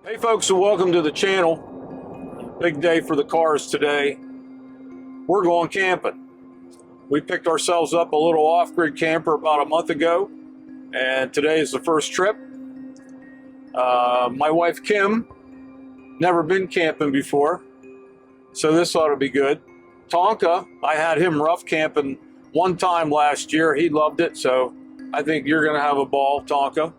Hey folks, and welcome to the channel. Big day for the cars today. We're going camping. We picked ourselves up a little off-grid camper about a month ago, and today is the first trip. My wife Kim, never been camping before, so this ought to be good. Tonka, I had him rough camping one time last year. He loved it, so I think you're going to have a ball, Tonka.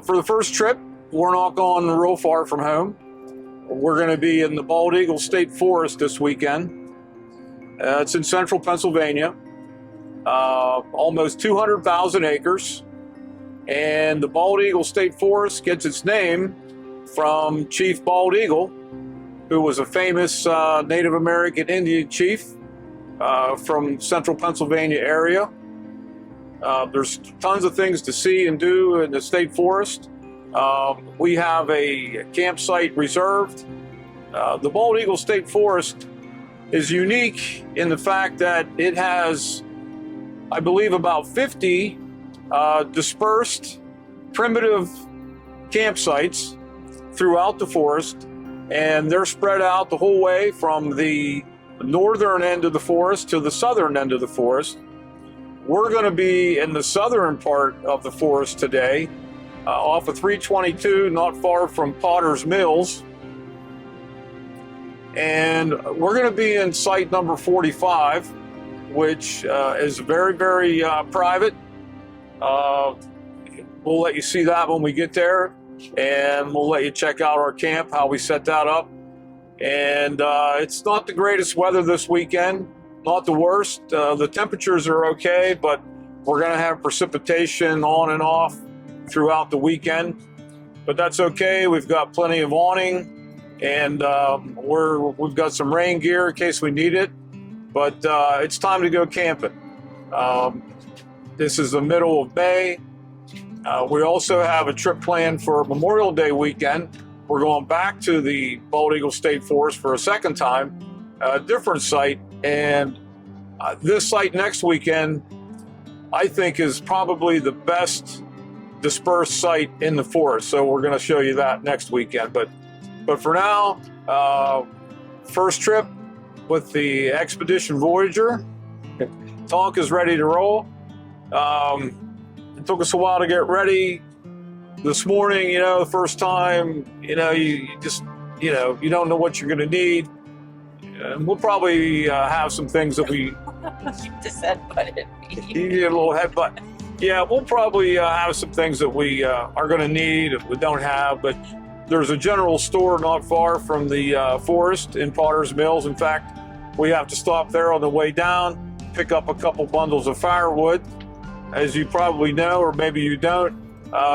For the first trip, we're not going real far from home. We're going to be in the Bald Eagle State Forest this weekend. It's in central Pennsylvania, almost 200,000 acres. And the Bald Eagle State Forest gets its name from Chief Bald Eagle, who was a famous Native American Indian chief from central Pennsylvania area. There's tons of things to see and do in the state forest. We have a campsite reserved. The Bald Eagle State Forest is unique in the fact that it has, I believe, about 50 dispersed primitive campsites throughout the forest, and they're spread out the whole way from the northern end of the forest to the southern end of the forest. We're going to be in the southern part of the forest today, off of 322, not far from Potter's Mills. And we're going to be in site number 45, which is very, very private. We'll let you see that when we get there, and we'll let you check out our camp, how we set that up. And it's not the greatest weather this weekend, not the worst. The temperatures are okay, but we're going to have precipitation on and off throughout the weekend, but that's okay. We've got plenty of awning, and we've got some rain gear in case we need it, but it's time to go camping. This is the middle of May. We also have a trip planned for Memorial Day weekend. We're going back to the Bald Eagle State Forest for a second time, a different site, and this site next weekend I think is probably the best dispersed site in the forest, so we're going to show you that next weekend. But for now, first trip with the Xpedition Voyager. Tonk is ready to roll. It took us a while to get ready this morning. The first time, you just, you don't know what you're going to need. And we'll probably have some things that we. You just headbutted me. You get a little headbutt. Yeah, we'll probably have some things that we are going to need if we don't have, but there's a general store not far from the forest in Potter's Mills. In fact, we have to stop there on the way down, pick up a couple bundles of firewood. As you probably know, or maybe you don't,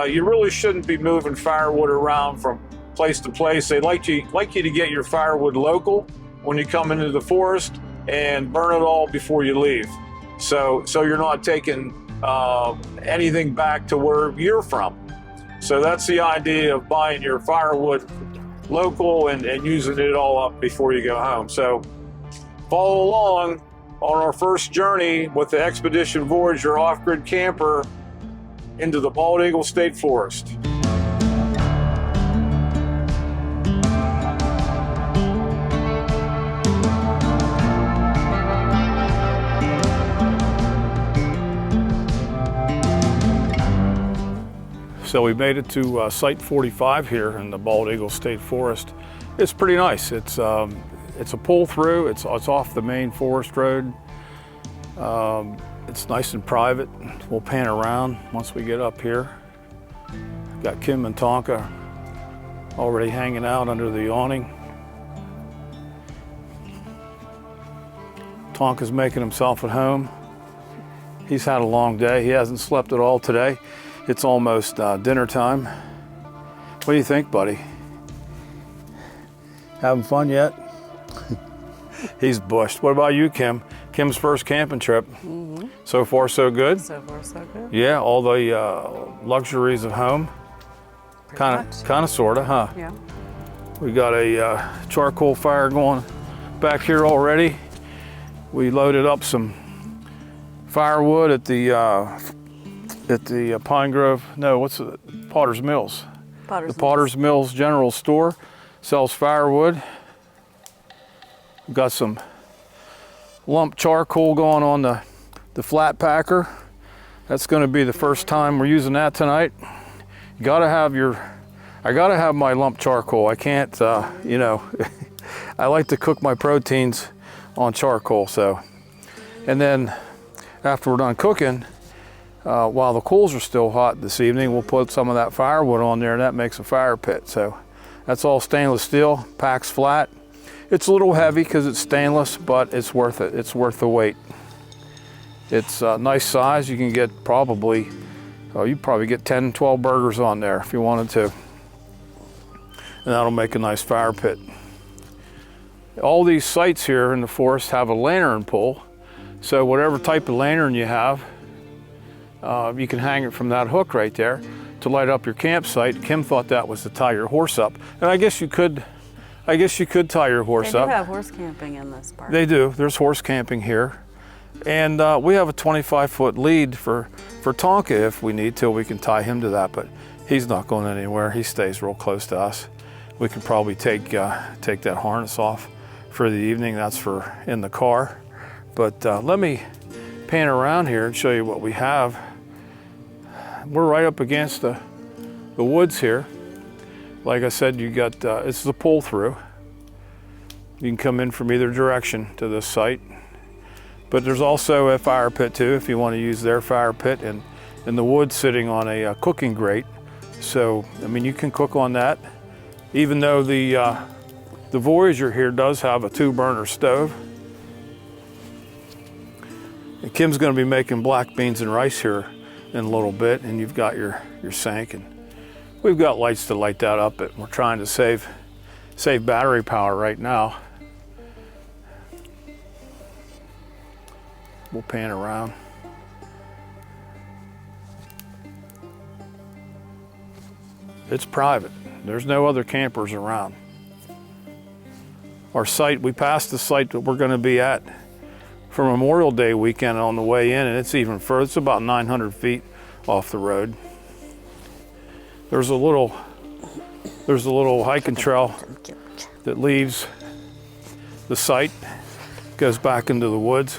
you really shouldn't be moving firewood around from place to place. They like you to get your firewood local when you come into the forest and burn it all before you leave. So you're not taking anything back to where you're from. So that's the idea of buying your firewood local and using it all up before you go home. So follow along on our first journey with the Xpedition Voyager off-grid camper into the Bald Eagle State Forest. So we made it to Site 45 here in the Bald Eagle State Forest. It's pretty nice. It's a pull through. It's off the main forest road. It's nice and private. We'll pan around once we get up here. Got Kim and Tonka already hanging out under the awning. Tonka's making himself at home. He's had a long day. He hasn't slept at all today. It's almost dinner time. What do you think, buddy? Having fun yet? He's bushed. What about you, Kim? Kim's first camping trip. Mm-hmm. So far, so good? So far, so good. Yeah, all the luxuries of home. Kind of, sort of, huh? Yeah. We got a charcoal fire going back here already. We loaded up some firewood at the Pine Grove. No, what's it? Potter's Mills. Potter's the Potter's Mills General Store. Sells firewood. We've got some lump charcoal going on the flat packer. That's going to be the first time we're using that tonight. You gotta have I gotta have my lump charcoal. I can't, you know, I like to cook my proteins on charcoal. So, and then after we're done cooking, while the coals are still hot this evening, we'll put some of that firewood on there, and that makes a fire pit. So that's all stainless steel, packs flat. It's a little heavy because it's stainless, but it's worth it. It's worth the weight. It's a nice size. You can get probably, you'd probably get 10, 12 burgers on there if you wanted to. And that'll make a nice fire pit. All these sites here in the forest have a lantern pole. So whatever type of lantern you have, you can hang it from that hook right there to light up your campsite. Kim thought that was to tie your horse up. And I guess you could tie your horse up. They do have horse camping in this park. They do. There's horse camping here. And we have a 25-foot lead for Tonka if we need to. We can tie him to that, but he's not going anywhere. He stays real close to us. We could probably take that harness off for the evening. That's for in the car. But let me pan around here and show you what we have. We're right up against the woods here. Like I said, you got it's the pull through. You can come in from either direction to this site. But there's also a fire pit too, if you want to use their fire pit, and the wood sitting on a cooking grate. So I mean, you can cook on that. Even though the Voyager here does have a 2-burner stove. And Kim's going to be making black beans and rice here in a little bit, and you've got your sink, and we've got lights to light that up. But we're trying to save battery power right now. We'll pan around. It's private. There's no other campers around. Our site, we passed the site that we're going to be at for Memorial Day weekend on the way in, and it's even further. It's about 900 feet off the road. There's a little hiking trail that leaves the site, goes back into the woods.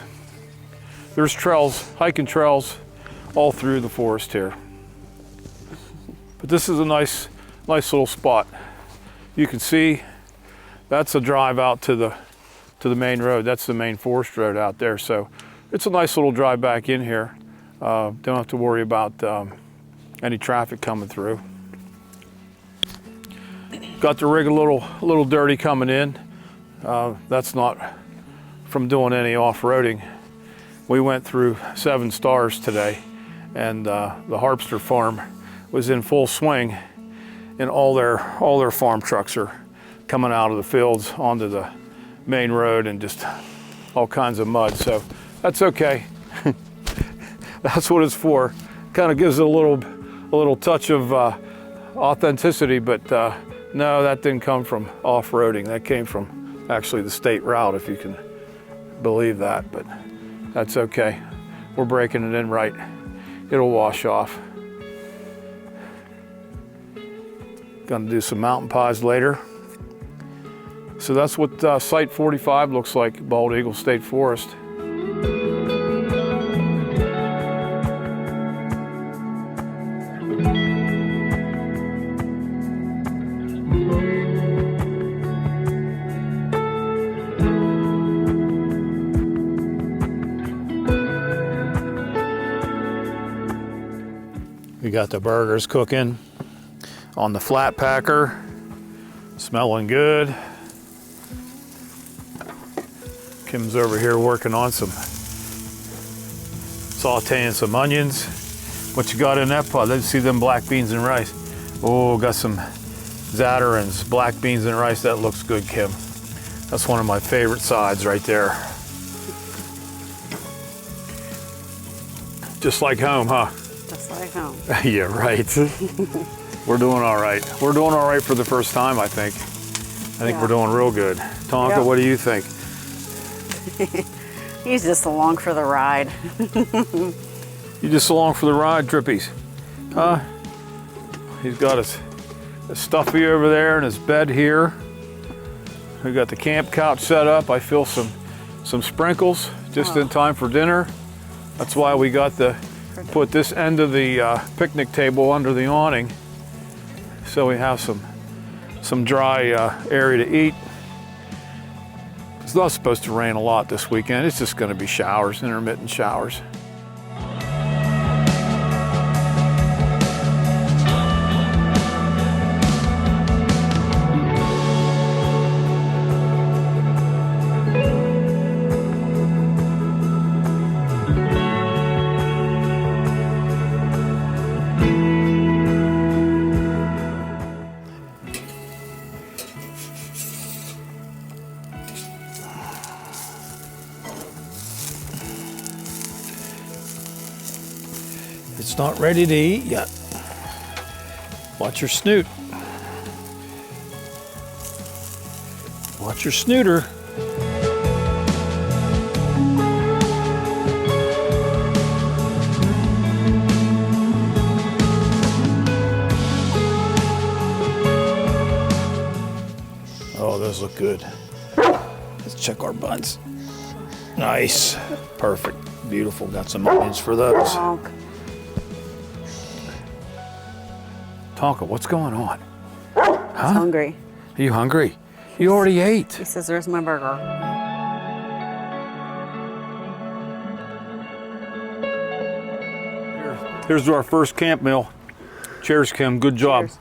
There's hiking trails all through the forest here. But this is a nice little spot. You can see that's a drive out to the main road. That's the main forest road out there. So it's a nice little drive back in here. Don't have to worry about any traffic coming through. Got the rig a little dirty coming in. That's not from doing any off-roading. We went through 7 stars today, and the Harpster farm was in full swing, and all their farm trucks are coming out of the fields onto the main road, and just all kinds of mud. So that's okay. That's what it's for. Kind of gives it a little touch of authenticity, but no, that didn't come from off-roading. That came from actually the state route, if you can believe that, but that's okay. We're breaking it in right. It'll wash off. Gonna do some mountain pies later. So that's what Site 45 looks like at Bald Eagle State Forest. We got the burgers cooking on the flat packer, smelling good. Kim's over here working on sauteing some onions. What you got in that pot? Let's see them black beans and rice. Oh, got some Zatarain's, black beans and rice. That looks good, Kim. That's one of my favorite sides right there. Just like home, huh? Just like home. Yeah, right. We're doing all right. We're doing all right for the first time, I think. I think we're doing real good. Tonka, what do you think? He's just along for the ride. You just along for the ride, Trippies? Huh? He's got Stuffy over there in his bed here. We got the camp couch set up. I feel some sprinkles just in time for dinner. That's why we got put this end of the picnic table under the awning, so we have some dry area to eat. It's not supposed to rain a lot this weekend. It's just going to be showers, intermittent showers. It's not ready to eat yet. Watch your snoot. Watch your snooter. Oh, those look good. Let's check our buns. Nice. Perfect. Beautiful. Got some onions for those. Tonka, what's going on? Huh? I'm hungry. Are you hungry? You already ate. He says, "There's my burger." Here's our first camp meal. Cheers, Kim. Good job. Cheers.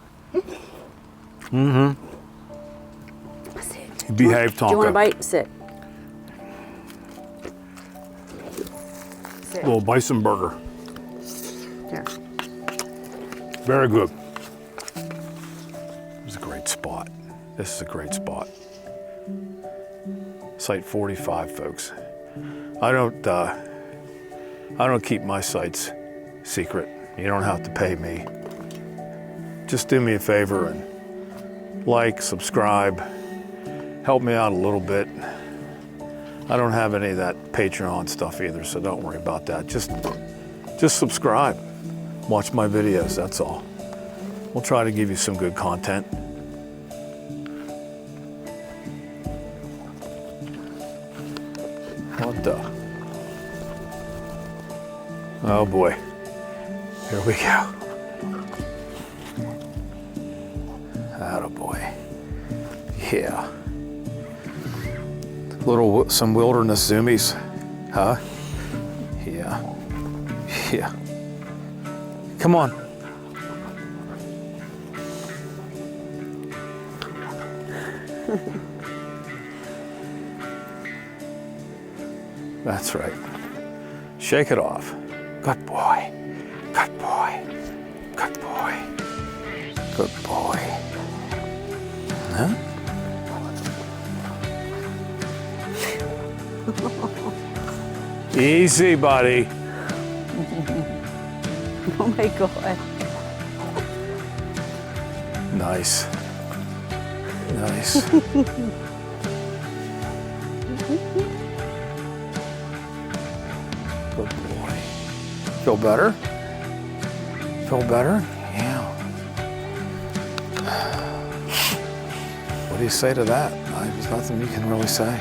Mm-hmm. Sit. Behave, Tonka. Do you want a bite? Sit. Sit. Little bison burger. Here. Very good. This is a great spot. This is a great spot. Site 45, folks. I don't keep my sites secret. You don't have to pay me. Just do me a favor and like, subscribe, help me out a little bit. I don't have any of that Patreon stuff either, so don't worry about that. Just subscribe. Watch my videos, that's all. We'll try to give you some good content. What the? Oh boy. Here we go. Attaboy. Yeah. Some wilderness zoomies, huh? Yeah. Yeah. Come on. That's right. Shake it off. Good boy. Good boy. Good boy. Good boy. Huh? Easy, buddy. Oh my God. Nice. Nice. Good boy. Feel better? Feel better? Yeah. What do you say to that? There's nothing you can really say.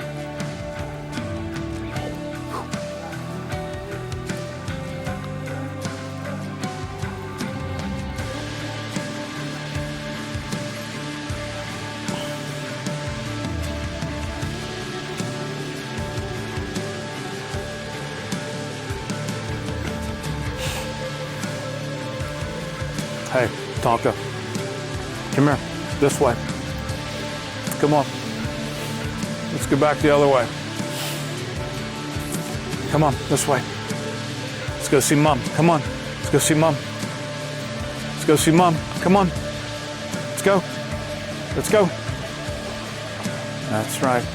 Hey, Tonka, come here, this way. Come on. Let's go back the other way. Come on, this way. Let's go see Mom. Come on, let's go see Mom. Let's go see Mom. Come on. Let's go. Let's go. That's right.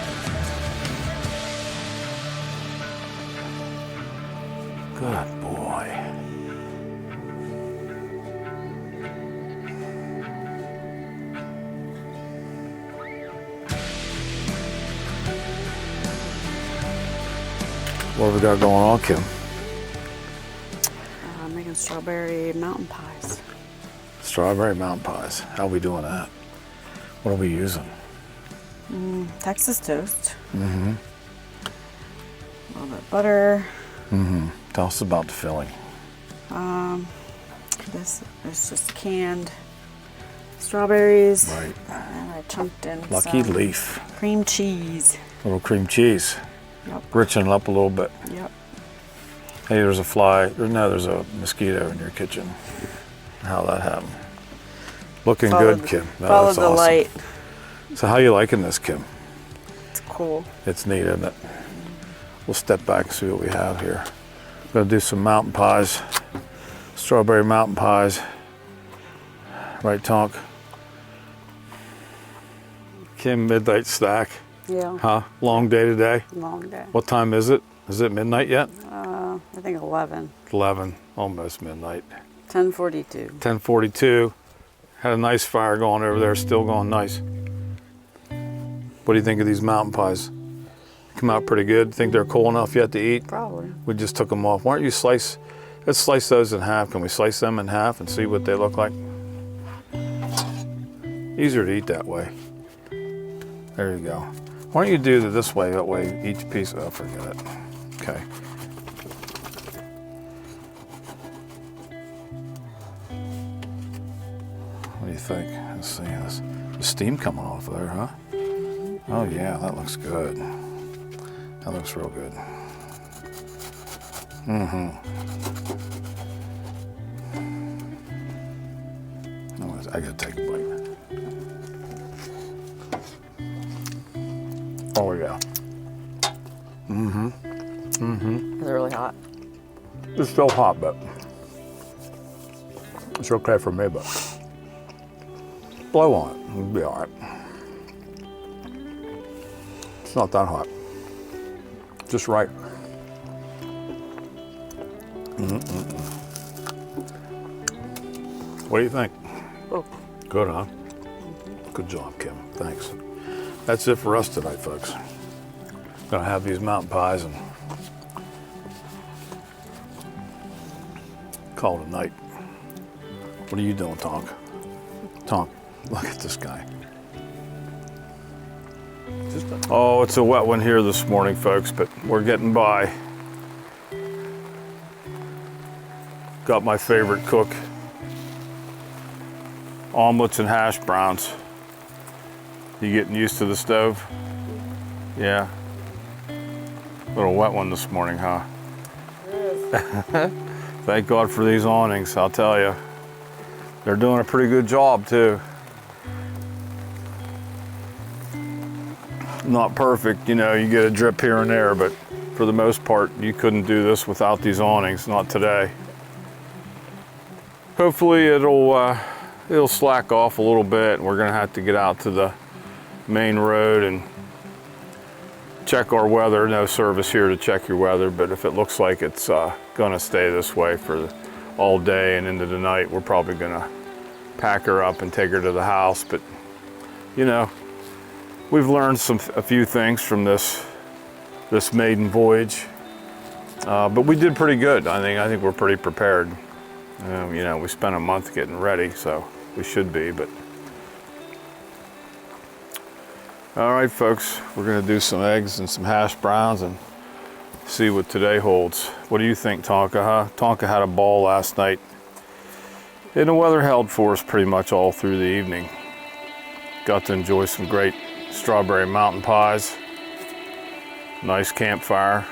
Good boy. What have we got going on, Kim? Making strawberry mountain pies. strawberry mountain pies. How are we doing that? What are we using? Texas toast. Mm-hmm. A little bit of butter. Mm-hmm. Tell us about the filling. This is just canned strawberries. Right. And I chunked in Lucky some leaf. cream cheese. Little cream cheese. Yep. Riching it up a little bit. Yep. Hey, there's a fly. No, there's a mosquito in your kitchen. How'd that happen? Looking good, Kim. No, Follow that's the awesome. light. So how you liking this, Kim? It's cool. It's neat, isn't it? We'll step back and see what we have here. Gonna do some mountain pies. Strawberry mountain pies. Right, Tonk? Kim, midnight snack. Yeah. Huh? Long day today? Long day. What time is it? Is it midnight yet? I think 11. 11, almost midnight. 10:42. 10:42. Had a nice fire going over there, still going nice. What do you think of these mountain pies? Come out pretty good. Think they're cool enough yet to eat? Probably. We just took them off. Why don't you let's slice those in half. Can we slice them in half and see what they look like? Easier to eat that way. There you go. Why don't you do it this way? That way each piece, oh, forget it. Okay. What do you think? Let's see this. The steam coming off of there, huh? Oh yeah, that looks good. That looks real good. Mm-hmm. I gotta take a bite. Oh yeah. Mm-hmm. Mm-hmm. Is it really hot? It's still hot, but it's okay for me, but blow on it. It'll be all right. It's not that hot. Just right. Mm-mm-mm. What do you think? Oh. Good, huh? Good job, Kim. Thanks. That's it for us tonight, folks. Gonna have these mountain pies and call it a night. What are you doing, Tonk? Tonk, look at this guy. Oh, it's a wet one here this morning, folks, but we're getting by. Got my favorite cook. Omelets and hash browns. You getting used to the stove? Yeah. Little wet one this morning, huh? Thank God for these awnings, I'll tell you. They're doing a pretty good job too. Not perfect, you know, you get a drip here and there, but for the most part, you couldn't do this without these awnings, not today. Hopefully it'll slack off a little bit. We're gonna have to get out to the main road and check our weather. No service here to check your weather, but if it looks like it's gonna stay this way for all day and into the night, we're probably gonna pack her up and take her to the house. But you know, we've learned a few things from this maiden voyage, but we did pretty good. I think we're pretty prepared. You know, we spent a month getting ready, so we should be. But all right, folks, we're gonna do some eggs and some hash browns and see what today holds. What do you think, Tonka, huh? Tonka had a ball last night. And the weather held for us pretty much all through the evening. Got to enjoy some great strawberry mountain pies. Nice campfire.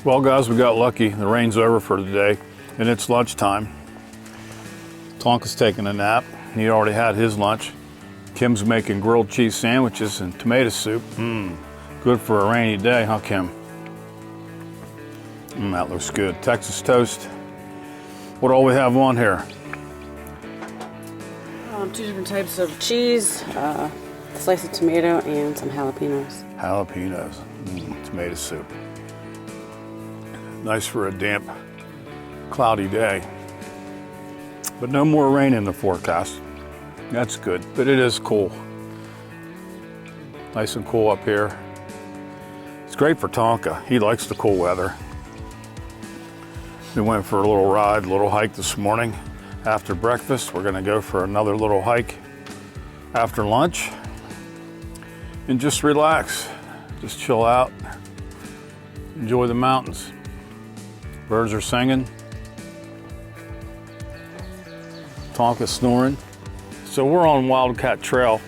Well guys, we got lucky. The rain's over for today and it's lunchtime. Tonka's taking a nap. He already had his lunch. Kim's making grilled cheese sandwiches and tomato soup. Good for a rainy day, huh Kim? That looks good. Texas toast. What all we have on here? 2 different types of cheese, a slice of tomato, and some jalapenos. Jalapenos. Tomato soup. Nice for a damp, cloudy day. But no more rain in the forecast. That's good, but it is cool. Nice and cool up here. It's great for Tonka. He likes the cool weather. We went for a little ride, a little hike this morning. After breakfast, we're gonna go for another little hike after lunch and just relax, just chill out, enjoy the mountains. Birds are singing. Tonka snoring. So we're on Wildcat Trail.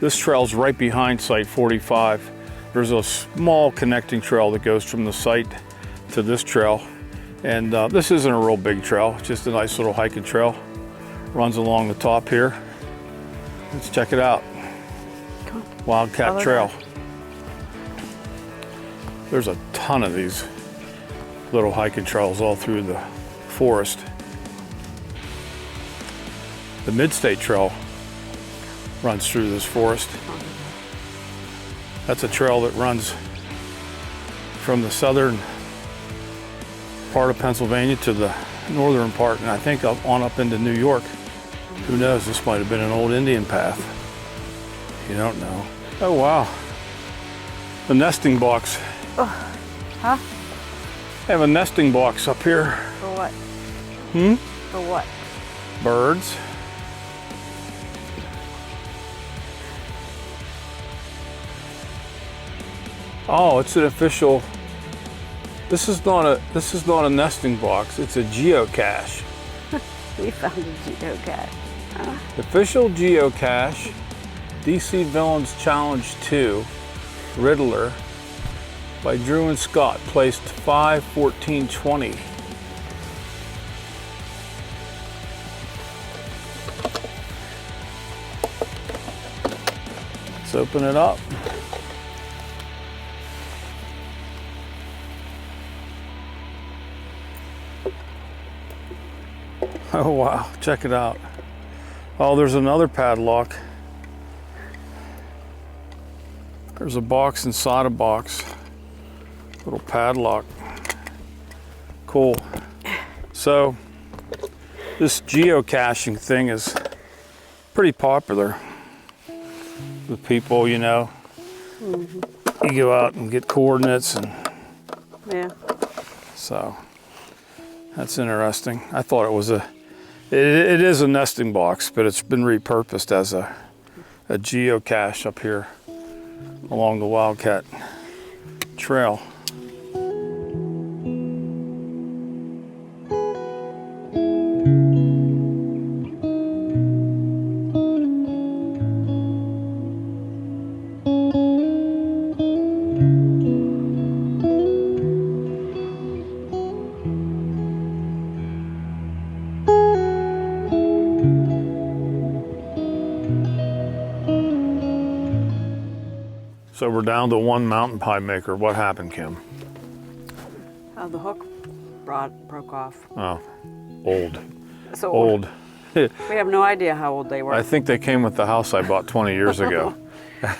This trail's right behind Site 45. There's a small connecting trail that goes from the site to this trail. And this isn't a real big trail, it's just a nice little hiking trail. Runs along the top here. Let's check it out. Cool. Wildcat Trail. There's a ton of these little hiking trails all through the forest. The Mid-State Trail runs through this forest. That's a trail that runs from the southern part of Pennsylvania to the northern part, and I think on up into New York. Who knows, this might have been an old Indian path. You don't know. Oh wow. The nesting box. Oh, huh? I have a nesting box up here. For what? For what? Birds. Oh, it's an official. This is not a nesting box. It's a geocache. We found a geocache. Huh? Official geocache. DC Villains Challenge 2. Riddler by Drew and Scott. Placed 5/14/20. Let's open it up. Oh wow, check it out. Oh, there's another padlock. There's a box inside a box. Little padlock. Cool. So, this geocaching thing is pretty popular with people, you know. You go out and get coordinates and Yeah. so that's interesting. I thought it was it is a nesting box, but it's been repurposed as a geocache up here along the Wildcat Trail. So we're down to one mountain pie maker. What happened, Kim? The hook broke off. Oh, old. So Old. we have no idea how old they were. I think they came with the house I bought 20 years ago.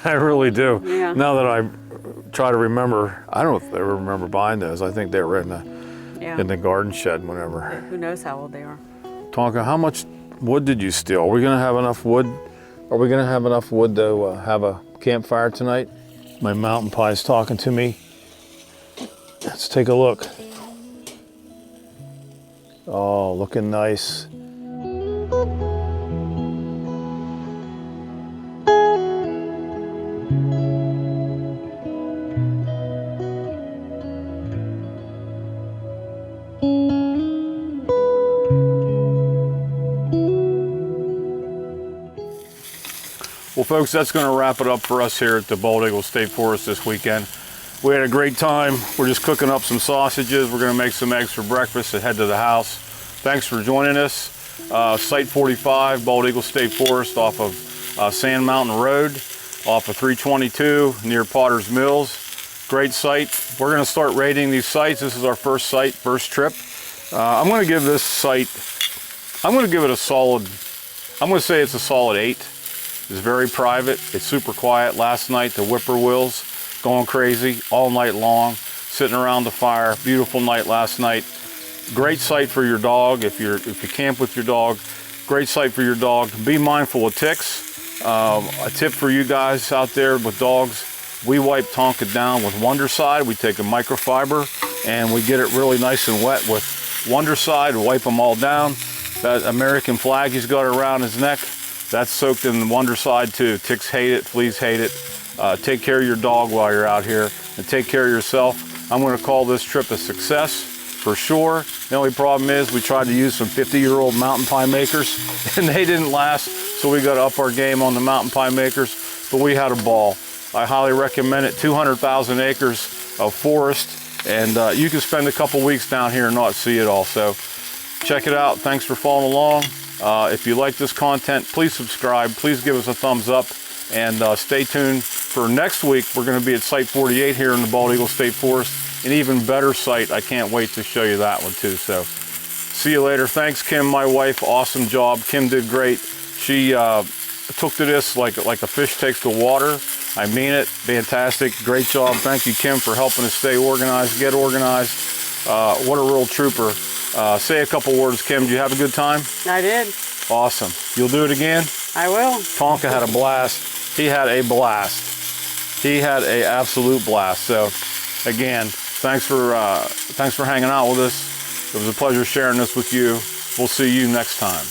I really do. Yeah. Now that I try to remember, I don't know if I ever remember buying those. I think they were in the garden shed whenever. Who knows how old they are? Tonka, how much wood did you steal? Are we gonna have enough wood? Are we gonna have enough wood to have a campfire tonight? My mountain pie's talking to me. Let's take a look. Oh, looking nice. Well, folks, that's going to wrap it up for us here at the Bald Eagle State Forest this weekend. We had a great time. We're just cooking up some sausages. We're gonna make some eggs for breakfast and head to the house. Thanks for joining us. Site 45, Bald Eagle State Forest off of Sand Mountain Road, off of 322 near Potter's Mills. Great site. We're gonna start rating these sites. This is our first site, first trip. I'm gonna give this site, I'm gonna give it a solid, I'm gonna say it's a solid 8. It's very private, it's super quiet. Last night, the whippoorwills going crazy all night long, sitting around the fire. Beautiful night last night. Great site for your dog if you camp with your dog. Great site for your dog. Be mindful of ticks. A tip for you guys out there with dogs: we wipe Tonka down with Wondercide. We take a microfiber and we get it really nice and wet with Wondercide. Wipe them all down. That American flag he's got around his neck, that's soaked in Wondercide too. Ticks hate it, fleas hate it. Take care of your dog while you're out here, and take care of yourself. I'm going to call this trip a success for sure. The only problem is we tried to use some 50-year-old mountain pine makers and they didn't last, so we got to up our game on the mountain pine makers, but we had a ball. I highly recommend it. 200,000 acres of forest, and you can spend a couple weeks down here and not see it all. So check it out. Thanks for following along. If you like this content, please subscribe. Please give us a thumbs up. And stay tuned for next week. We're going to be at Site 48 here in the Bald Eagle State Forest. An even better site. I can't wait to show you that one too. So see you later. Thanks, Kim, my wife. Awesome job. Kim did great. She took to this like a fish takes to water. I mean it. Fantastic. Great job. Thank you, Kim, for helping us stay organized, get organized. What a real trooper. Say a couple words, Kim. Did you have a good time? I did. Awesome. You'll do it again? I will. Tonka had a blast. He had a blast. He had an absolute blast. So again, thanks for hanging out with us. It was a pleasure sharing this with you. We'll see you next time.